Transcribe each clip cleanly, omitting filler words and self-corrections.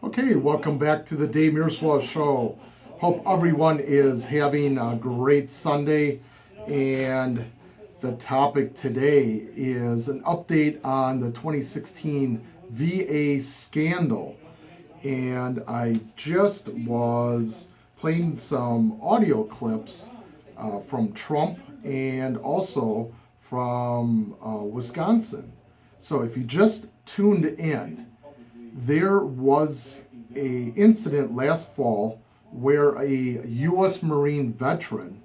Okay, welcome back to the Mierswa show. Hope everyone is having a great Sunday. And the topic today is an update on the 2016 VA scandal. And I just was playing some audio clips from Trump and also from Wisconsin. So if you just tuned in, there was a incident last fall where a U.S. Marine veteran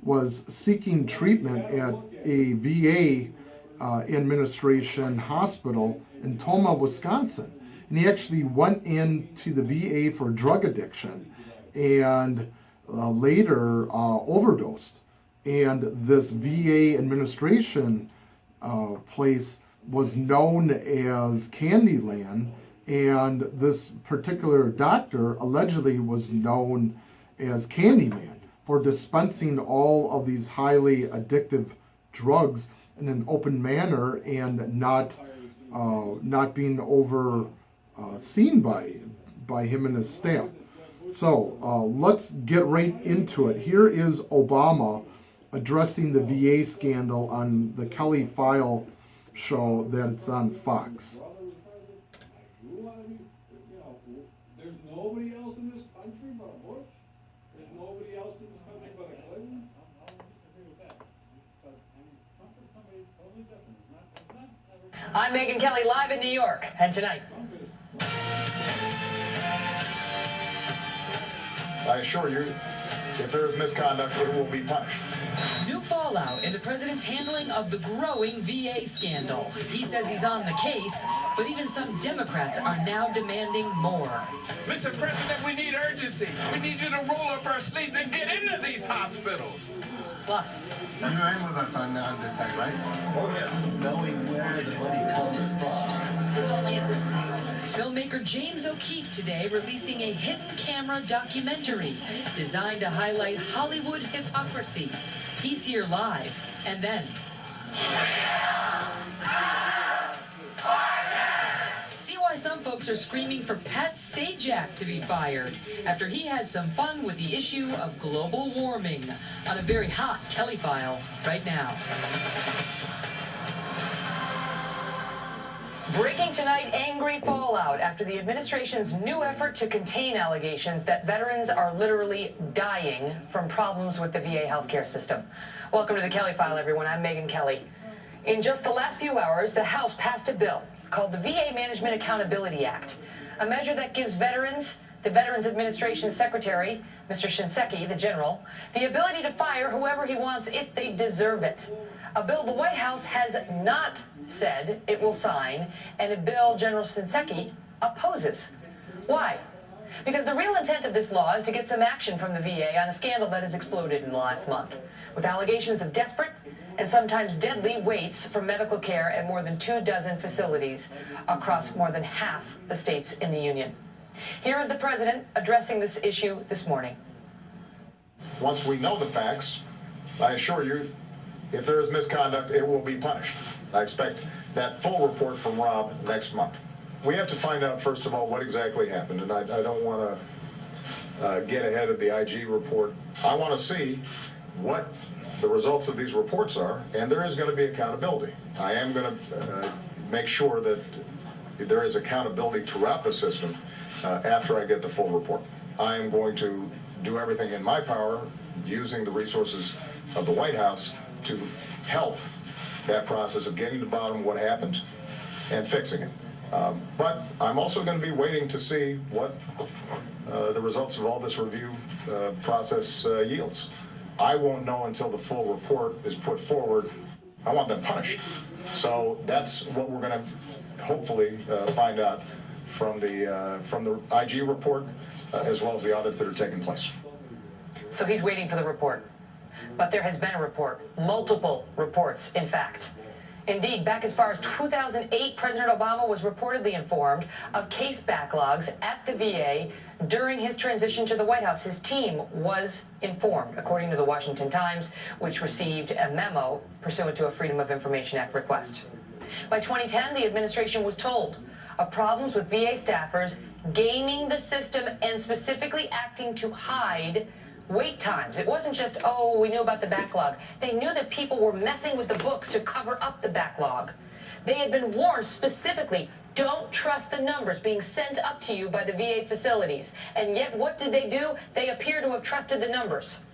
was seeking treatment at a VA administration hospital in Toma, Wisconsin. And he actually went into the VA for drug addiction and later overdosed. And this VA administration place was known as Candyland. And this particular doctor allegedly was known as Candyman for dispensing all of these highly addictive drugs in an open manner and not being seen by him and his staff. So let's get right into it. Here is Obama addressing the VA scandal on the Kelly File show that it's on Fox. There's nobody else in this country but Bush. There's nobody else in this country but a Clinton. I'll agree with that. But Trump is somebody totally different. I'm Megyn Kelly live in New York, and tonight. I assure you, if there is misconduct, it will be punished. New fallout in the president's handling of the growing VA scandal. He says he's on the case, but even some Democrats are now demanding more. Mr. President, we need urgency. We need you to roll up our sleeves and get into these hospitals. Plus, You ain't with us on this side, right? Oh, yeah. Knowing where the money comes from is only at this time. filmmaker James O'Keefe today releasing a hidden camera documentary designed to highlight Hollywood hypocrisy. He's here live, and then... See why some folks are screaming for Pat Sajak to be fired after he had some fun with the issue of global warming on a very hot Kelly File right now. Breaking tonight, angry fallout after the administration's new effort to contain allegations that veterans are literally dying from problems with the VA healthcare system. Welcome to the Kelly File, everyone. I'm Megyn Kelly. In just the last few hours, the House passed a bill called the VA Management Accountability Act, a measure that gives veterans, the Veterans Administration Secretary, Mr. Shinseki, the general, the ability to fire whoever he wants if they deserve it. A bill the White House has not said it will sign, and a bill General Shinseki opposes. Why? Because the real intent of this law is to get some action from the VA on a scandal that has exploded in the last month, with allegations of desperate and sometimes deadly waits for medical care at more than 24 facilities across more than half the states in the Union. Here is the president addressing this issue this morning. Once we know the facts, I assure you, if there is misconduct, it will be punished. I expect that full report from Rob next month. We have to find out, first of all, what exactly happened, and I don't want to get ahead of the IG report. I want to see what the results of these reports are, and there is going to be accountability. I am going to make sure that there is accountability throughout the system after I get the full report. I am going to do everything in my power, using the resources of the White House, to help that process of getting to the bottom of what happened and fixing it. But I'm also going to be waiting to see what the results of all this review process yields. I won't know until the full report is put forward. I want them punished. So that's what we're going to hopefully find out from the IG report, as well as the audits that are taking place. So he's waiting for the report. But there has been a report, multiple reports, in fact. Indeed, back as far as 2008, President Obama was reportedly informed of case backlogs at the VA during his transition to the White House. His team was informed, according to the Washington Times, which received a memo pursuant to a Freedom of Information Act request. By 2010, the administration was told of problems with VA staffers gaming the system and specifically acting to hide wait times. It wasn't just, oh, we knew about the backlog. They knew that people were messing with the books to cover up the backlog. They had been warned specifically, don't trust the numbers being sent up to you by the VA facilities. And yet, what did they do? They appear to have trusted the numbers.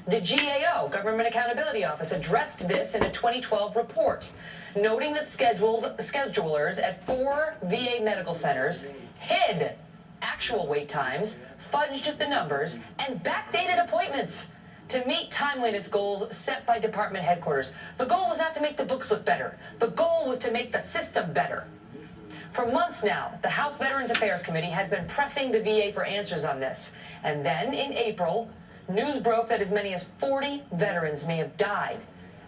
The GAO, Government Accountability Office, addressed this in a 2012 report, noting that schedulers at 4 VA medical centers hid actual wait times, fudged the numbers, and backdated appointments to meet timeliness goals set by department headquarters. The goal was not to make the books look better. The goal was to make the system better. For months now, the House Veterans Affairs Committee has been pressing the VA for answers on this. And then in April, news broke that as many as 40 veterans may have died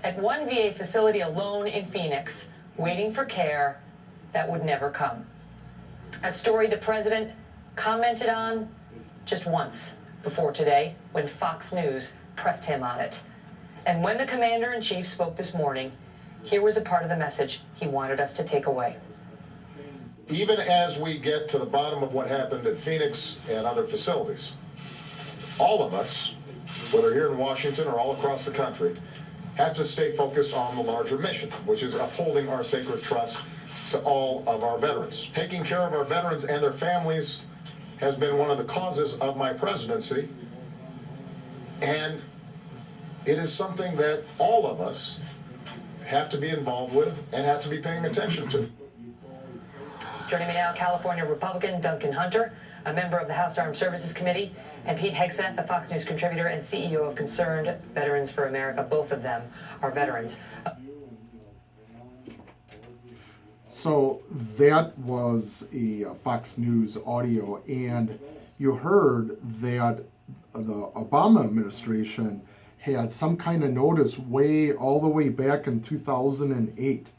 at one VA facility alone in Phoenix, waiting for care that would never come. A story the president commented on just once before today when Fox News pressed him on it. And when the commander-in-chief spoke this morning, here was a part of the message he wanted us to take away. Even as we get to the bottom of what happened at Phoenix and other facilities, all of us, whether here in Washington or all across the country, have to stay focused on the larger mission, which is upholding our sacred trust to all of our veterans. Taking care of our veterans and their families has been one of the causes of my presidency, and it is something that all of us have to be involved with and have to be paying attention to. Joining me now, California Republican Duncan Hunter, a member of the House Armed Services Committee, and Pete Hegseth, a Fox News contributor and CEO of Concerned Veterans for America. Both of them are veterans. So that was a Fox News audio, and you heard that the Obama administration had some kind of notice all the way back in 2008,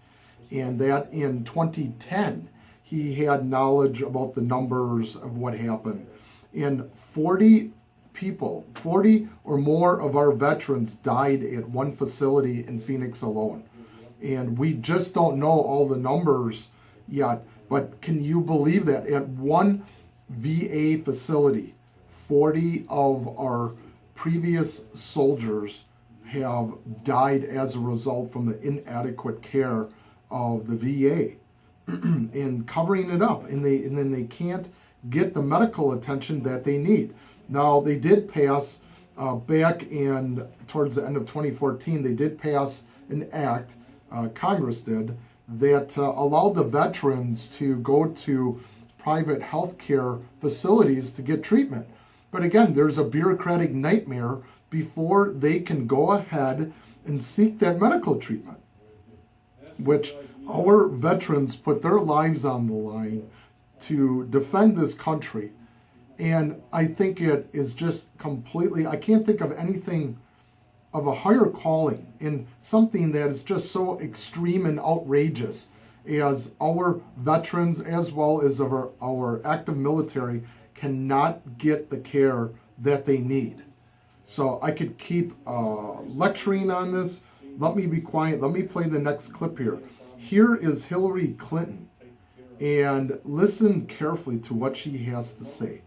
and that in 2010 he had knowledge about the numbers of what happened. And 40 people, 40 or more of our veterans died at one facility in Phoenix alone. And we just don't know all the numbers yet. But can you believe that at one VA facility, 40 of our previous soldiers have died as a result from the inadequate care of the VA and covering it up, and then they can't get the medical attention that they need. Now, they did pass back in towards the end of 2014, they did pass an act, Congress did, that allowed the veterans to go to private healthcare facilities to get treatment. But again, there's a bureaucratic nightmare before they can go ahead and seek that medical treatment, which our veterans put their lives on the line to defend this country. And I think it is just completely, I can't think of anything of a higher calling in something that is just so extreme and outrageous as our veterans as well as our active military cannot get the care that they need. So I could keep lecturing on this. Let me be quiet. Let me play the next clip here. Here is Hillary Clinton, and listen carefully to what she has to say.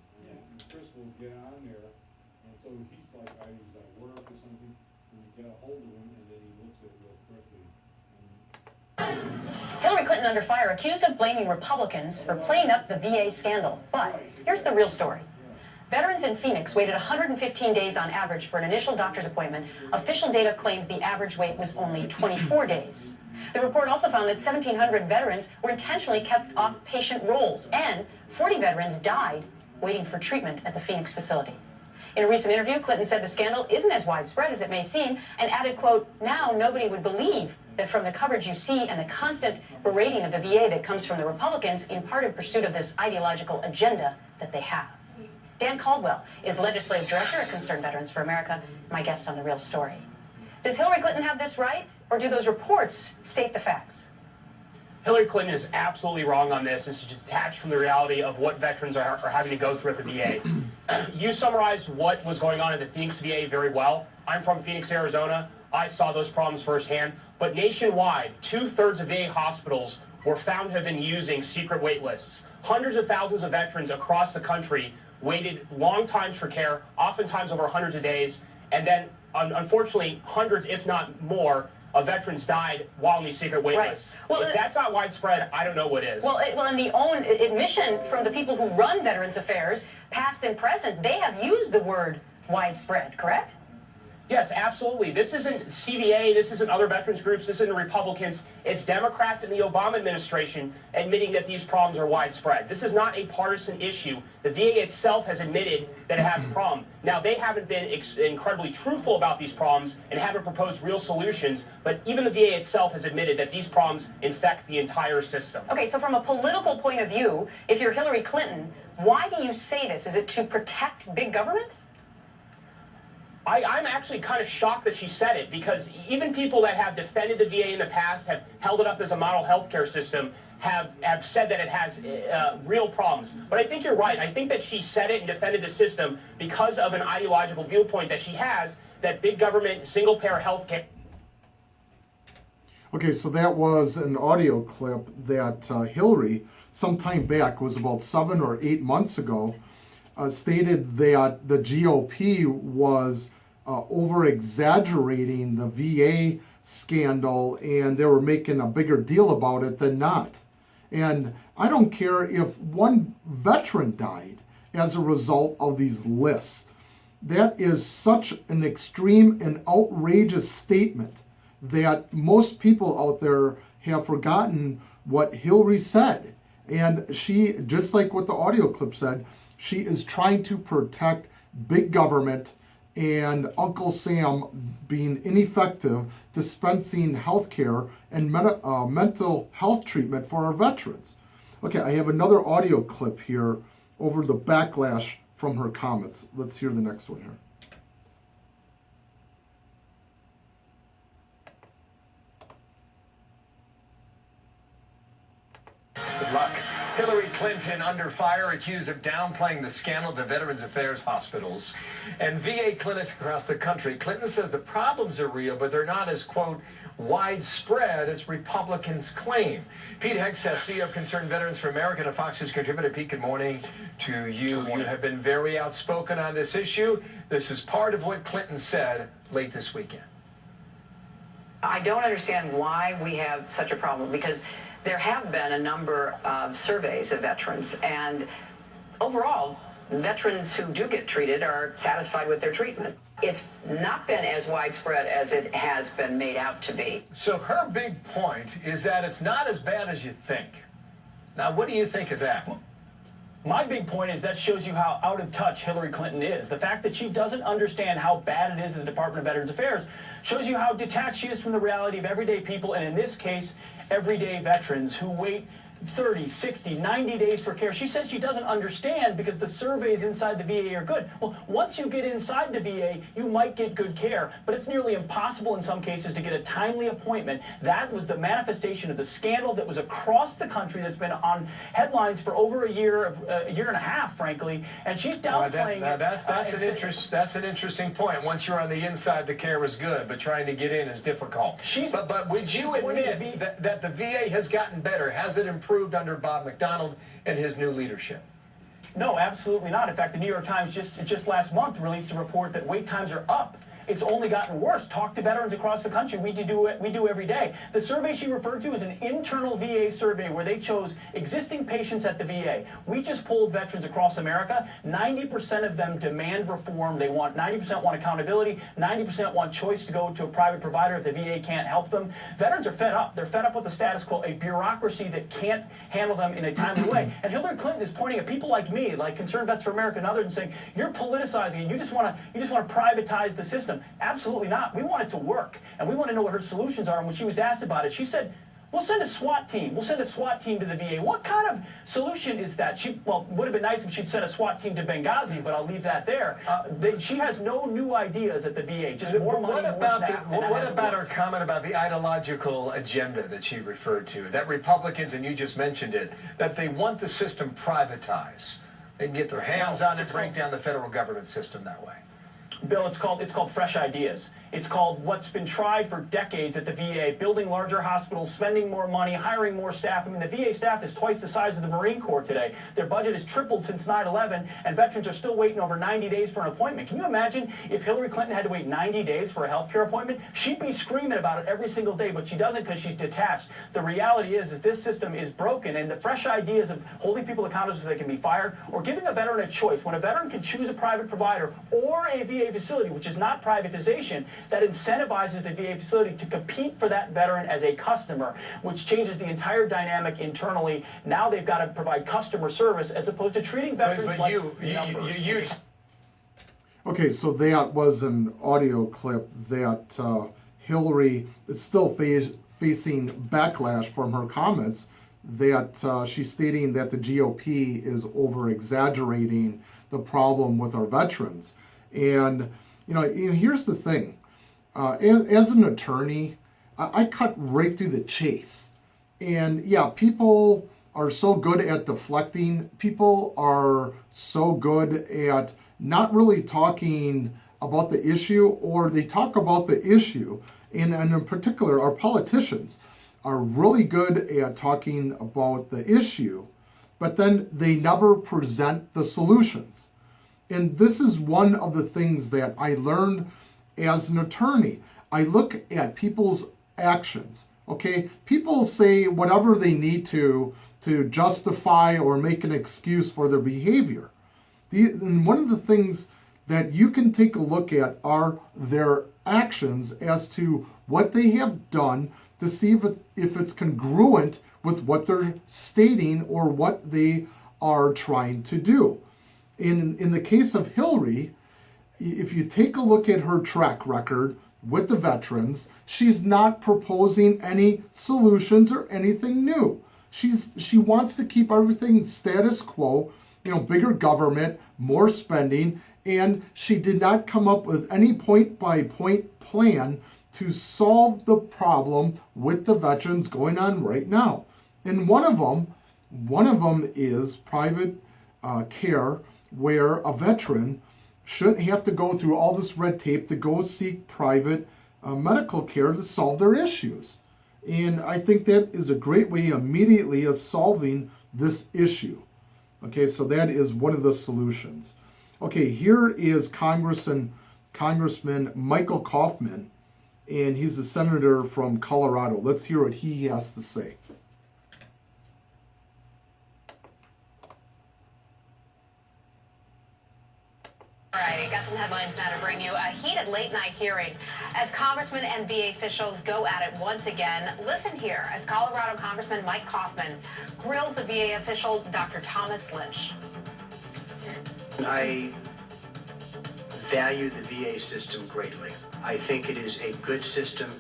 Chris will get on there, and so he's like, he's at work or something, and you get a hold of him, and then he looks at it real quickly. Hillary Clinton under fire, accused of blaming Republicans for playing up the VA scandal. But here's the real story. Veterans in Phoenix waited 115 days on average for an initial doctor's appointment. Official data claimed the average wait was only 24 days. The report also found that 1,700 veterans were intentionally kept off patient rolls, and 40 veterans died waiting for treatment at the Phoenix facility. In a recent interview, Clinton said the scandal isn't as widespread as it may seem, and added, quote, "Now nobody would believe that from the coverage you see and the constant berating of the VA that comes from the Republicans in part in pursuit of this ideological agenda that they have." Dan Caldwell is Legislative Director at Concerned Veterans for America, my guest on The Real Story. Does Hillary Clinton have this right, or do those reports state the facts? Hillary Clinton is absolutely wrong on this, and she's detached from the reality of what veterans are having to go through at the VA. You summarized what was going on at the Phoenix VA very well. I'm from Phoenix, Arizona. I saw those problems firsthand. But nationwide, 2/3 of VA hospitals were found to have been using secret wait lists. Hundreds of thousands of veterans across the country waited long times for care, oftentimes over hundreds of days, and then unfortunately hundreds, if not more, of veterans died while in these secret wait lists. Well, if that's not widespread, I don't know what is. Well, and the own admission from the people who run Veterans Affairs, past and present, they have used the word widespread, correct? Yes, absolutely. This isn't CVA, this isn't other veterans groups, this isn't Republicans. It's Democrats in the Obama administration admitting that these problems are widespread. This is not a partisan issue. The VA itself has admitted that it has a problem. Now, they haven't been incredibly truthful about these problems and haven't proposed real solutions, but even the VA itself has admitted that these problems infect the entire system. Okay, so from a political point of view, if you're Hillary Clinton, why do you say this? Is it to protect big government? I'm actually kind of shocked that she said it, because even people that have defended the VA in the past, have held it up as a model healthcare system, have said that it has real problems. But I think you're right. I think that she said it and defended the system because of an ideological viewpoint that she has, that big government, single-payer healthcare. Okay, so that was an audio clip that Hillary, some time back, was about 7 or 8 months ago, stated that the GOP was over-exaggerating the VA scandal, and they were making a bigger deal about it than not. And I don't care if one veteran died as a result of these lists. That is such an extreme and outrageous statement that most people out there have forgotten what Hillary said. And she, just like what the audio clip said, she is trying to protect big government and Uncle Sam being ineffective dispensing health care and mental health treatment for our veterans. Okay, I have another audio clip here over the backlash from her comments. Let's hear the next one here. Good luck. Hillary Clinton under fire, accused of downplaying the scandal at the Veterans Affairs hospitals and VA clinics across the country. Clinton says the problems are real, but they're not as, quote, widespread as Republicans claim. Pete Hegseth, CEO of Concerned Veterans for America, and Fox News contributor. Pete, good morning to you. You have been very outspoken on this issue. This is part of what Clinton said late this weekend. I don't understand why we have such a problem, because there have been a number of surveys of veterans, and overall, veterans who do get treated are satisfied with their treatment. It's not been as widespread as it has been made out to be. So her big point is that it's not as bad as you think. Now, what do you think of that? My big point is that shows you how out of touch Hillary Clinton is. The fact that she doesn't understand how bad it is in the Department of Veterans Affairs shows you how detached she is from the reality of everyday people, and in this case, everyday veterans who wait 30, 60, 90 days for care. She says she doesn't understand because the surveys inside the VA are good. Well, once you get inside the VA, you might get good care, but it's nearly impossible in some cases to get a timely appointment. That was the manifestation of the scandal that was across the country, that's been on headlines for over a year and a half, frankly, and she's downplaying it. That's an interesting point. Once you're on the inside, the care is good, but trying to get in is difficult. But would you admit that the VA has gotten better? Has it improved under Bob McDonald and his new leadership? No, absolutely not. In fact, the New York Times just last month released a report that wait times are up. It's only gotten worse. Talk to veterans across the country. We do every day. The survey she referred to is an internal VA survey where they chose existing patients at the VA. We just polled veterans across America. 90% of them demand reform. 90% want accountability. 90% want choice to go to a private provider if the VA can't help them. Veterans are fed up. They're fed up with the status quo, a bureaucracy that can't handle them in a timely way. And Hillary Clinton is pointing at people like me, like Concerned Vets for America and others, and saying, you're politicizing it. You just want to privatize the system. Absolutely not. We want it to work, and we want to know what her solutions are. And when she was asked about it, she said, we'll send a SWAT team. We'll send a SWAT team to the VA. What kind of solution is that? Well, it would have been nice if she'd sent a SWAT team to Benghazi, but I'll leave that there. She has no new ideas at the VA, just more money, more staff. What about her comment about the ideological agenda that she referred to? That Republicans, and you just mentioned it, that they want the system privatized. They can get their hands on it, break down the federal government system that way. Bill, it's called Fresh Ideas. It's called what's been tried for decades at the VA, building larger hospitals, spending more money, hiring more staff. I mean, the VA staff is twice the size of the Marine Corps today. Their budget has tripled since 9/11, and veterans are still waiting over 90 days for an appointment. Can you imagine if Hillary Clinton had to wait 90 days for a health care appointment? She'd be screaming about it every single day, but she doesn't because she's detached. The reality is this system is broken, and the fresh ideas of holding people accountable so they can be fired, or giving a veteran a choice. When a veteran can choose a private provider or a VA facility, which is not privatization, that incentivizes the VA facility to compete for that veteran as a customer, which changes the entire dynamic internally. Now they've got to provide customer service as opposed to treating veterans like numbers. Okay, so that was an audio clip that Hillary is still facing backlash from her comments, that she's stating that the GOP is over-exaggerating the problem with our veterans. And, here's the thing. As an attorney, I cut right through the chase. And, yeah, people are so good at deflecting. People are so good at not really talking about the issue, or they talk about the issue. And in particular, our politicians are really good at talking about the issue, but then they never present the solutions. And this is one of the things that I learned as an attorney. I look at people's actions, okay? People say whatever they need to justify or make an excuse for their behavior. And one of the things that you can take a look at are their actions as to what they have done to see if it's congruent with what they're stating or what they are trying to do. In the case of Hillary, if you take a look at her track record with the veterans, she's not proposing any solutions or anything new. She wants to keep everything status quo, bigger government, more spending, and she did not come up with any point-by-point plan to solve the problem with the veterans going on right now. And one of them is private care, where a veteran shouldn't have to go through all this red tape to go seek private medical care to solve their issues. And I think that is a great way immediately of solving this issue. Okay, so that is one of the solutions. Okay, here is Congressman Michael Kaufman, and he's a senator from Colorado. Let's hear what he has to say. All right, got some headlines now to bring you. A heated late-night hearing as congressmen and VA officials go at it once again. Listen here as Colorado Congressman Mike Kaufman grills the VA official Dr. Thomas Lynch. I value the VA system greatly. I think it is a good system.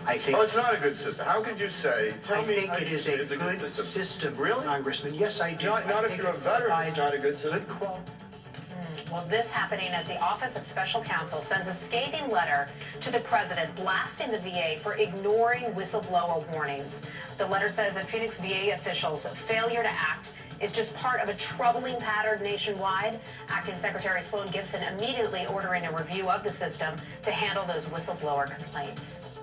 I think. Oh, it's not a good system. How could you say? I think it is a good system. Really, Congressman? Yes, I do. Not if you're a veteran. It's not a good system. Well, this happening as the Office of Special Counsel sends a scathing letter to the president blasting the VA for ignoring whistleblower warnings. The letter says that Phoenix VA officials' failure to act is just part of a troubling pattern nationwide. Acting Secretary Sloan Gibson immediately ordering a review of the system to handle those whistleblower complaints.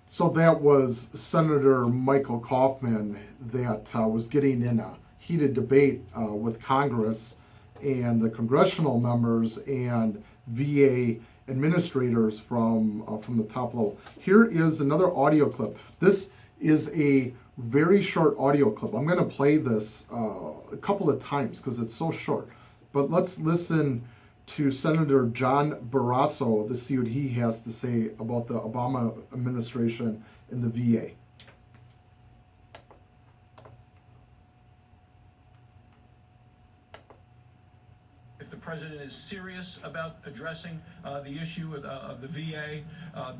So that was Senator Michael Kaufman that was getting in a heated debate with Congress and the congressional members and VA administrators from the top level. Here is another audio clip. This is a very short audio clip. I'm going to play this a couple of times because it's so short. But let's listen to Senator John Barrasso to see what he has to say about the Obama administration and the VA. If the president is serious about addressing the issue of the VA,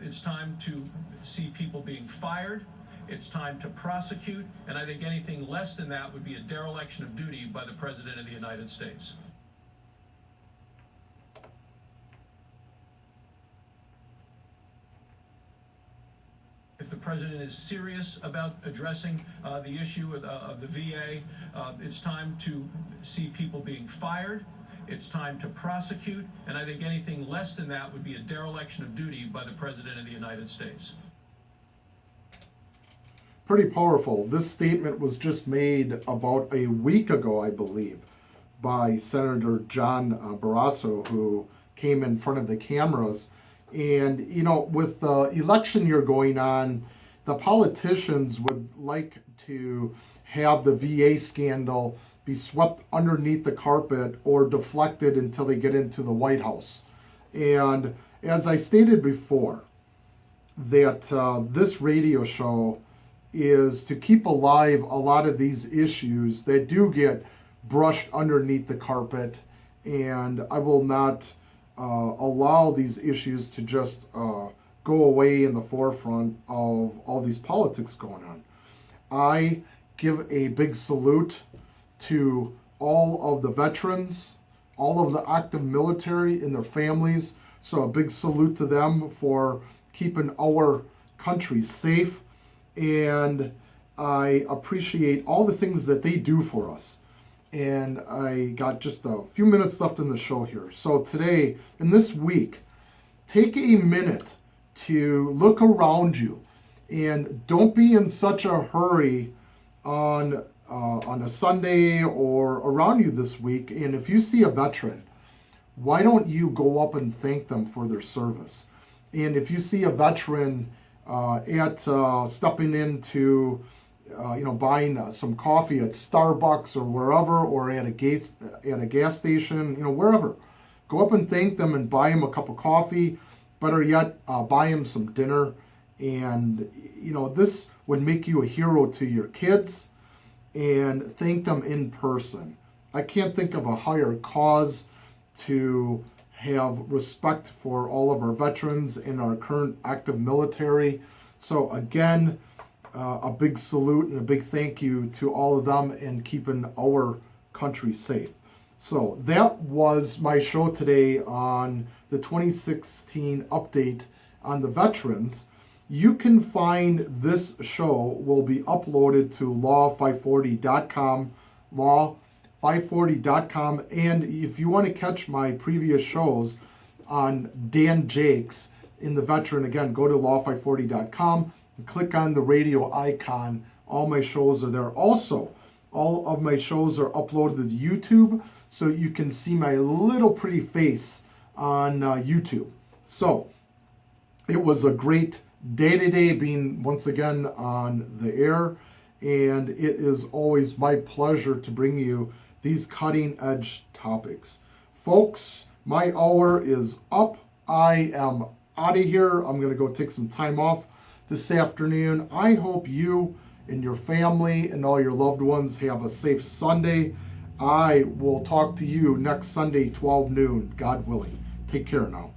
it's time to see people being fired. It's time to prosecute, and I think anything less than that would be a dereliction of duty by the President of the United States. If the president is serious about addressing the issue of the VA, it's time to see people being fired. It's time to prosecute, and I think anything less than that would be a dereliction of duty by the President of the United States. Pretty powerful. This statement was just made about a week ago, I believe, by Senator John Barrasso, who came in front of the cameras. And, you know, with the election year going on, the politicians would like to have the VA scandal be swept underneath the carpet or deflected until they get into the White House. And as I stated before, that this radio show is to keep alive a lot of these issues that do get brushed underneath the carpet, and I will not allow these issues to just go away in the forefront of all these politics going on. I give a big salute to all of the veterans, all of the active military and their families. So a big salute to them for keeping our country safe. And I appreciate all the things that they do for us. And I got just a few minutes left in the show here. So today, in this week, take a minute to look around you and don't be in such a hurry on a Sunday or around you this week. And if you see a veteran, why don't you go up and thank them for their service? And if you see a veteran stepping into, buying some coffee at Starbucks or wherever, or at a gas station, wherever, go up and thank them and buy them a cup of coffee. Better yet, buy them some dinner. And this would make you a hero to your kids, and thank them in person. I can't think of a higher cause to have respect for all of our veterans and our current active military. So again, a big salute and a big thank you to all of them and keeping our country safe. So that was my show today on the 2016 update on the veterans. You can find this show will be uploaded to law540.com, law540.com, and if you want to catch my previous shows on Dan Jakes in the veteran, again, go to law540.com and click on the radio icon. All my shows are there. Also, all of my shows are uploaded to YouTube, so you can see my little pretty face on YouTube. So it was a great day today being once again on the air, and it is always my pleasure to bring you these cutting edge topics. Folks, my hour is up. I am out of here. I'm going to go take some time off this afternoon. I hope you and your family and all your loved ones have a safe Sunday. I will talk to you next Sunday, 12 noon, God willing. Take care now.